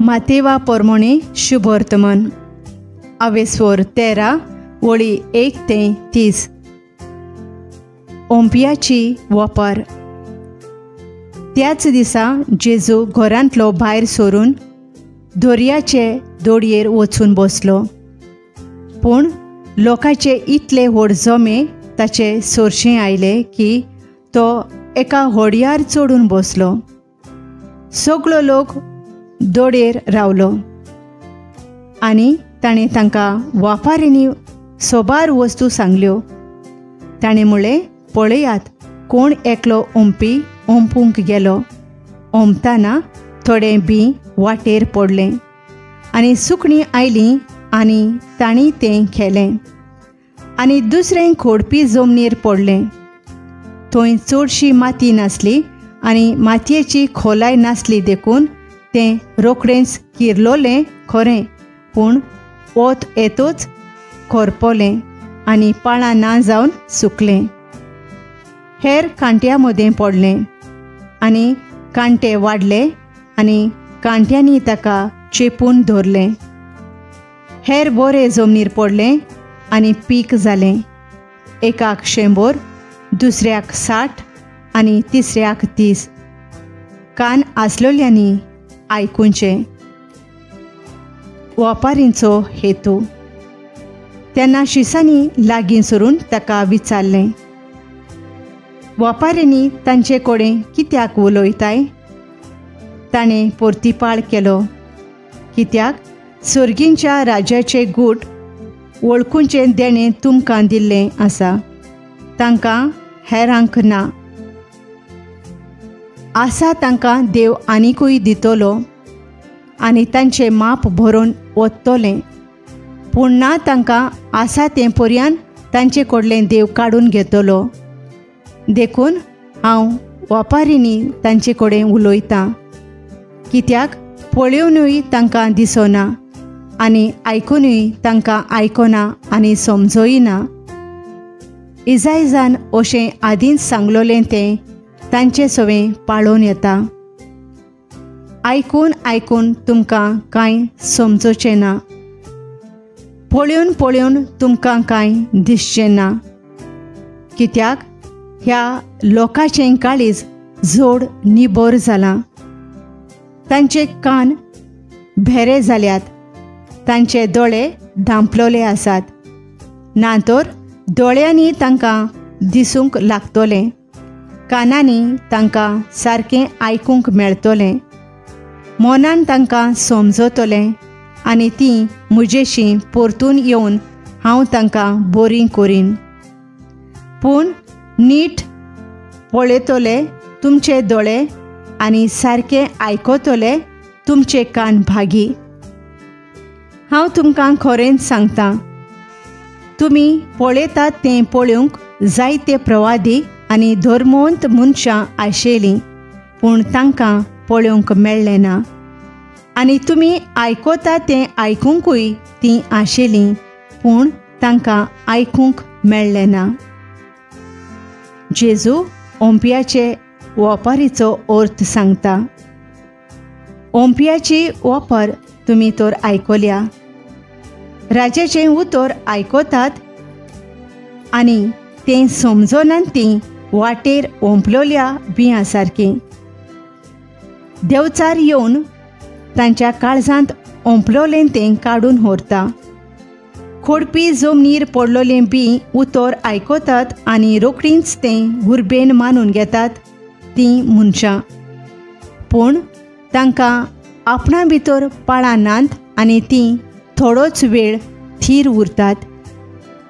मातेवा पोरमोणी शुभ वर्तमान अवेस्वर 13 वळी 1 ते 30. ओंपियाची वापर. त्याच दिसा जेजू घरांतलो भायर सरून दर्याचे दोडयेर वचून बसलो. पूण लोकांचे इतले व्हड जमे ताचे सोरशें आयले की तो एका होडयार चडून बसलो. सगळो लोक दोडयेर रावलो आनी ताणें तांकां वापारींनी सोबार वस्तू सांगल्यो. ताणें म्हणलें, पळयात, कोण एकलो ओंपी ओंपूंक गेलो. ओंपतना थोडें बी वाटेर पडलें आनी सुकणीं आयलीं आनी तांणी तें खेलें. आनी दुसरें खोडपी जमनीर पडलें. थंय चडशी माती नासली आनी मातयेची खोलाय नासली देखून तें रोखडेंच किरलोलें खरें, पूण वत येतूच करपोलें आनी पाळां ना जावन सुकलें. हेर कांट्या मदें पडलें आनी कांटे वाडले आनी कांट्यांनी ताका चेपून धरलें. हेर बरे जमनीर पडलें आनी पीक जालें. एकाक 100, दुसऱ्याक 60 आनी तिसऱ्याक 30. कान आसलोल्यांनी आयकुचें. वापारींचो हेतू. तेन्ना शिसांनी लागीं सरून ताका विचारलें, वापाऱ्यांनी तांचे कडेन कित्याक उलयताय? ताणें परतिपाळ केलो, कित्याक सर्गींच्या राज्याचें गूट वळखुचें देणें तुमकां दिल्लें आसा, तांकां हेरांक ना. आसा तांकां देव आनिकूय दितलो आनी तांचें माप भरून वतलें, पूण ना तांकां आसा तें पर्यान तांचे कडलें देव काडून घेतलो. देखून हांव वापारींनी तांचे कडेन उलयतां, कित्याक पळोवनूय तांकां दिसना आनी आयकूनूय तांकां आयकना आनी समजयना. इजायजान अशें आदींच सांगलोलें तें तांचे सवें पाळोवन येता. आयकून आयकून तुमकां कांय समजचें ना, पळोवन पळोवन तुमकां कांय दिसचें ना. कित्याक ह्या लोकांचें काळीज जोड निबर जालां. तांचे कान भेरे जाल्यात, तांचे दोळे धांपलोले आसात. ना तर दोळ्यांनी तांकां दिसूंक लागतलें, कानांनी तांकां सारकें आयकूंक मेळटलें, मनान तांकां समजतलें आनी तीं म्हजेशी परतून येवन हांव तांकां बरीं करीन. पूण नीट पळयतले तुमचे दोळे आनी सारकें आयकतले तुमचे कान भागी. हांव तुमकां खरेंच सांगतां, तुमी पळयतात तें पळोवंक जायते प्रवादी आनी धर्मवंत मनशां आशिल्लीं, पूण तांकां पळोवंक मेळ्ळें ना. आनी तुमी आयकतात तें आयकूंकूय तीं आशिल्लीं, पूण तांकां आयकूंक मेळ्ळें ना. जेजू ओंपियाचे वापारीचो अर्थ सांगता. ओंपियाची वापर तुमी तर आयकल्या. राजाचें उतर आयकतात आनी तें समजनात तीं वाटेर ओंपलोल्या बियां सारकीं. देवचार येवन तांच्या काळजांत ओंपलोलें तें काडून व्हरता. खोडपी जमनीर पडलोलें बी उतर आयकतात आनी रोखडींच तें उर्बेन मानून घेतात तीं मनशां, पूण तांकां आपणा भितर पाळां नात आनी तीं थोडोच वेळ थीर उरतात.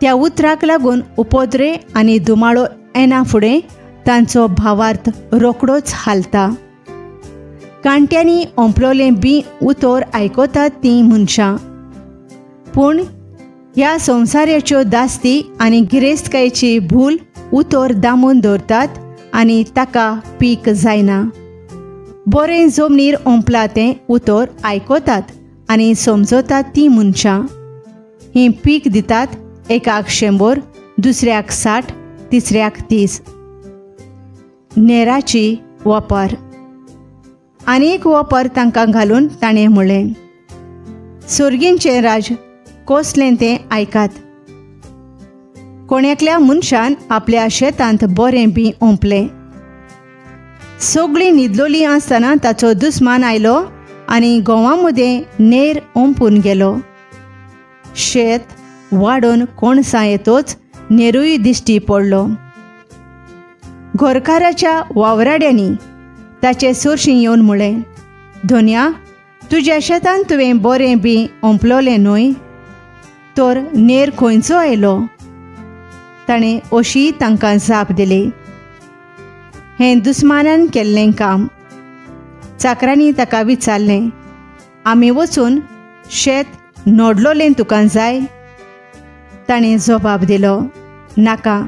त्या उतराक लागून उपद्रे आनी दुमाळो येना फुडें तांचो भावार्थ रोखडोच हालता. कांट्यांनी ओंपलोलें बी उतर आयकतात तीं मनशां, पूण ह्या संवसाराच्यो दास्ती आनी गिरेस्तकायेची भूल उतर दामून दवरतात आनी ताका पीक जायना. बरें जमनीर ओंपलां तें उतर आयकतात आनी समजतात तीं मनशां. हीं पीक दितात, एकाक 100, दुसऱ्याक 60, तिसऱ्याक 30. नेराची वापर. आनीक वपर तांकां घालून ताणें म्हणलें, सुर्गींचें राज कसलें तें आयकात. कोण्याकल्या मनशान आपल्या शेतांत बरें बी ओंपलें. सगळीं न्हिदलोलीं आसतना ताचो दुस्मान आयलो आनी गोवा मदें नेर ओंपून गेलो. शेत वाडोवन कोणसां येतोच नेरूय दिश्टी पडलो. घोरकाराच्या वावराड्यांनी ताचे सुरशीं येवन म्हणलें, धोनया, तुज्या शेतान तुवें बरें बी ओंपलोलें न्हय, तर नेर खंयचो आयलो? ताणें अशी तांकां जाप दिली. हें दुस्मानान केल्लें काम. चाकरांनी ताका विचारलें, आमी वचून शेत नोडलोलें तुका जाय? ताणें जबाब दिलो, नाका.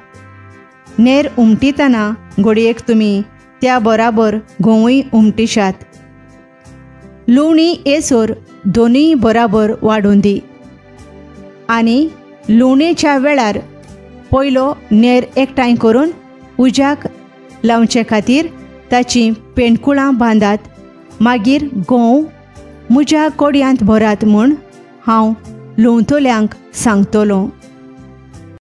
नेर उमटितना घडयेक तुमी त्या बराबर घोवूय उमटिशात. लुवणी येसोर दोनूय बराबर वाडून दी. आनी लुवणेच्या वेळार पयलो नेर एकठांय करून उज्याक लावचे खातीर ताची पेंडकुळां बांदात. मागीर घोव म्हज्या कोडयांत भरात म्हूण हांव लुंवतल्यांक सांगतलों.